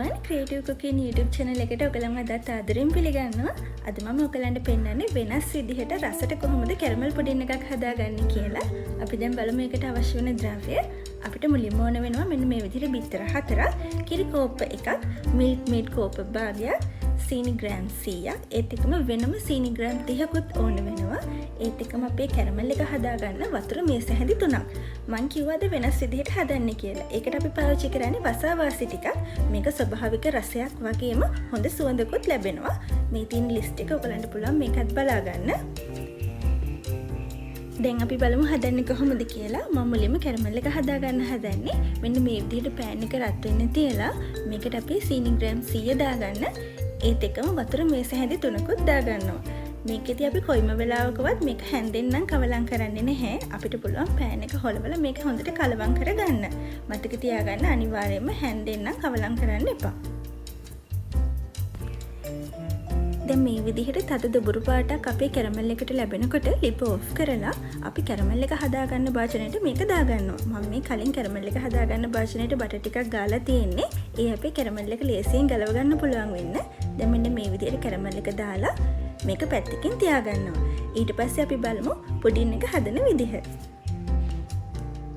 everyone, Creative Cooking YouTube channel එකට ඔයගලම අදත් ආදරෙන් පිළිගන්නවා. අද මම ඔයගලන්ට පෙන්නන්නේ වෙනස් විදිහට රසට කොහොමද කැරමල් පුඩින් එකක් හදාගන්නේ කියලා. අපි දැන් බලමු ඒකට අවශ්‍ය වෙන ද්‍රව්‍ය. අපිට මුලින්ම ඕන වෙනවා මෙන්න මේ විදිහට බිත්තර 4ක්, කිරි කෝප්ප එකක්, මිල්ක් මේඩ් කෝප්ප භාගයක්, සීනි ග්‍රෑම් 100ක්, ඒත් එක්කම වෙනම සීනි ග්‍රෑම් 30කුත් ඕන වෙනවා. ඒත් එක්කම අපේ කැරමල් එක හදාගන්න වතුර මේස හැඳි 3ක්. මං කිව්වද වෙනස් විදිහට හදන්න කියලා. ඒකට අපි පාවිච්චි කරන්නේ වසාවාසි ටිකක්. මේක ස්වභාවික රසයක් වගේම හොඳ සුවඳකුත් ලැබෙනවා. මේ තියෙන ලිස්ට් එක ඔයගලන්ට පුළුවන් මේකත් බලා ගන්න. දැන් අපි බලමු හදන්නේ කොහොමද කියලා. මම මුලින්ම කැරමල් එක හදාගන්න හදන්නේ. මෙන්න මේ විදිහට පෑන් එක රත් වෙන්න තියලා මේකට අපි සීනි ග්‍රෑම් 100 දාගන්න. ඒත් එක්කම වතුර මේස හැඳි 3කුත් දාගන්නවා. මේකෙදි අපි කොයිම වෙලාවකවත් මේක හැන්දෙන්නම් කවලම් කරන්නේ නැහැ. අපිට පුළුවන් පෑන් එක හොලවලා මේක හොඳට කලවම් කරගන්න. මතක තියාගන්න අනිවාර්යයෙන්ම හැන්දෙන්නම් කවලම් කරන්න එපා. දැන් මේ විදිහට තද දුබුරු පාටක් අපේ කැරමල් එකට ලැබෙනකොට ලිප ඔෆ් කරලා අපි කැරමල් එක හදාගන්න භාජනයට මේක දාගන්නවා. මම මේ කලින් කැරමල් එක හදාගන්න භාජනයට බටර් ටිකක් ගාලා තියෙන්නේ. ඒ අපේ කැරමල් එක ලේසියෙන් ගලව ගන්න පුළුවන් වෙන්න. දැන් මෙන්න මේ විදිහට කැරමල් එක දාලා මේක පැත්තකින් තියාගන්නවා. ඊට පස්සේ අපි බලමු පුඩින් එක හදන විදිහ.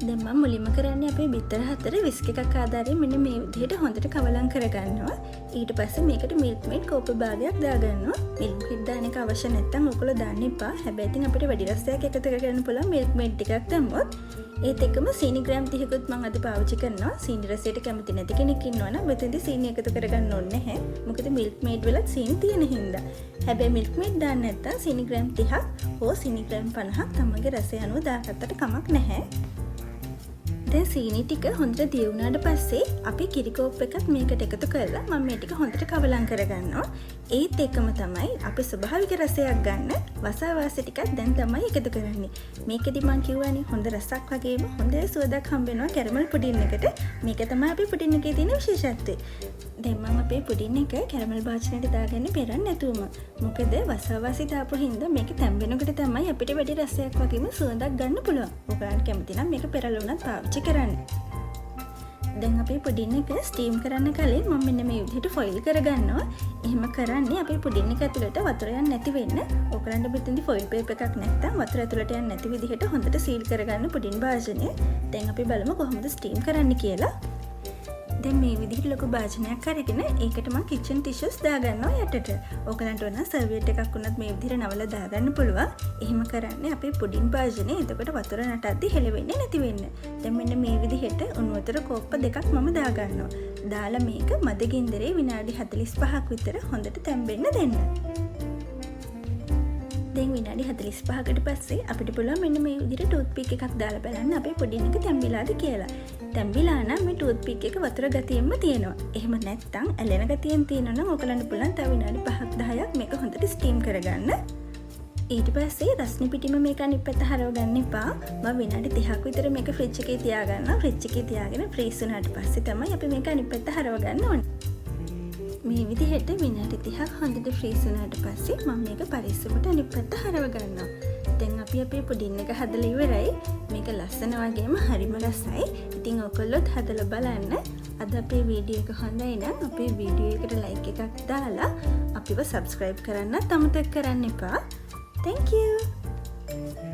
දැන් මම මුලින්ම කරන්නේ අපේ බිත්තර 4 විස්ක් එකක් ආධාරයෙන් මෙන්න මේ විදිහට හොඳට කවලම් කරගන්නවා. ඊට පස්සේ මේකට මිල්ක් මේඩ් කෝප්ප භාගයක් දාගන්නවා. මිල්ක් මේඩ් දාන්න එක අවශ්‍ය නැත්නම් ඔයගොල්ලෝ දාන්න එපා. හැබැයි ඉතින් අපිට වැඩි රසයක් එකතු කරගන්න පුළුවන් මිල්ක් මේඩ් ටිකක් දැම්මොත්. ඒත් එක්කම සීනි ග්‍රෑම් 30කුත් මම අද පාවිච්චි කරනවා. සීනි රසයට කැමති නැති කෙනෙක් ඉන්නවනම් මෙතෙන්දී සීනි එකතු කරගන්න ඕනේ නැහැ. මොකද මිල්ක් මේඩ් වලත් සීනි තියෙන හින්දා. හැබැයි මිල්ක් මේඩ් දාන්න නැත්නම් සීනි ග්‍රෑම් 30ක් හෝ සීනි ග්‍රෑම් 50ක් තමන්ගේ රසය අනුව දාගත්තට කමක් නැහැ. දැන් සීනි ටික හොඳට දිය වුණාට පස්සේ අපි කිරි කෝප් එකත් මේකට එකතු කරලා මම මේ ටික හොඳට කවලම් කරගන්නවා. ඒත් එක්කම තමයි අපි ස්වභාවික රසයක් ගන්න වසාවාසි ටිකක් දැන් තමයි එකතු කරන්නේ. මේකෙදි මම කියවනේ හොඳ රසක් වගේම හොඳ සුවඳක් හම්බ වෙනවා කැරමල් පුඩින් එකට. මේක තමයි අපේ පුඩින් එකේ තියෙන විශේෂත්වය. දැන් මම අපේ පුඩින් එක කැරමල් භාජනයට දාගන්නේ පෙරන් නැතුවම. මොකද වසාවාසි දාපු හින්දා මේක තැම්බෙනකොට තමයි අපිට වැඩි රසයක් වගේම සුවඳක් ගන්න පුළුවන්. ඔයගලන්ට කැමති නම් මේක පෙරලා උනත් පාවිච්චි කරන්න. දැන් අපේ පුඩින් එක ස්ටීම් කරන්න කලින් මම මෙන්න මේ විදිහට ෆොයිල් කරගන්නවා. එහෙම කරන්නේ අපේ පුඩින් එක ඇතුළට වතුර යන්නේ නැති වෙන්න. ඔයගලන්ට මෙතනදී ෆොයිල් පේපර් එකක් නැත්තම් වතුර ඇතුළට යන්නේ නැති විදිහට හොඳට සීල් කරගන්න පුඩින් භාජනය. දැන් අපි බලමු කොහොමද ස්ටීම් කරන්න කියලා. දැන් මේ විදිහට ලොකු භාජනයක් අරගෙන ඒකට මම කිචන් ටිෂුස් දාගන්නවා යටට. ඔයගලන්ට ඕන සර්වියට් එකක් උනත් මේ විදිහට නවලා දාගන්න පුළුවන්. එහෙම කරන්නේ අපේ පුඩින් භාජනේ එතකොට වතුර නටද්දි හෙලවෙන්නේ නැති වෙන්න. දැන් මෙන්න මේ විදිහට උණු වතුර කෝප්ප දෙකක් මම දාගන්නවා. දාලා මේක මද ගින්දරේ විනාඩි 45ක් විතර හොඳට තැම්බෙන්න දෙන්න. දැන් විනාඩි 45කට පස්සේ අපිට පුළුවන් මෙන්න මේ විදිහට ටූත් පික් එකක් දාලා බලන්න අපේ පුඩින් එක තැම්බිලාද කියලා. තැම්බිලා නම් මේ ටූත් පික් එක වතුර ගතියෙන්ම තියෙනවා. එහෙම නැත්නම් ඇලෙන ගතියෙන් තියෙනවා නම් ඔයගලන්ට පුළුවන් තව විනාඩි 5ක් 10ක් මේක හොඳට ස්ටීම් කරගන්න. ඊට පස්සේ රස්නි පිටිම මේක අනිත් පැත්ත හරව ගන්න එපා. මම විනාඩි 30ක් විතර මේක ෆ්‍රිජ් එකේ තියාගන්නවා. ෆ්‍රිජ් එකේ තියාගෙන ෆ්‍රීස් වුණාට පස්සේ තමයි අපි මේක අනිත් පැත්ත හරව ගන්න ඕනේ. මේ විදිහට විනාඩි 30ක් හොඳට ෆ්‍රීස් වුණාට පස්සේ මම මේක පරිස්සමට අනිත් පැත්ත හරව ගන්නවා. දැන් අපි අපේ පුඩින් එක හදලා ඉවරයි. මේක ලස්සන වගේම හරිම රසයි. ඉතින් ඔයගොල්ලොත් හදලා බලන්න. අද අපේ වීඩියෝ එක හොඳයි නම් අපේ වීඩියෝ එකට ලයික් එකක් දාලා අපිව සබ්ස්ක්‍රයිබ් කරන්නත් අමතක කරන්න එපා. Thank you.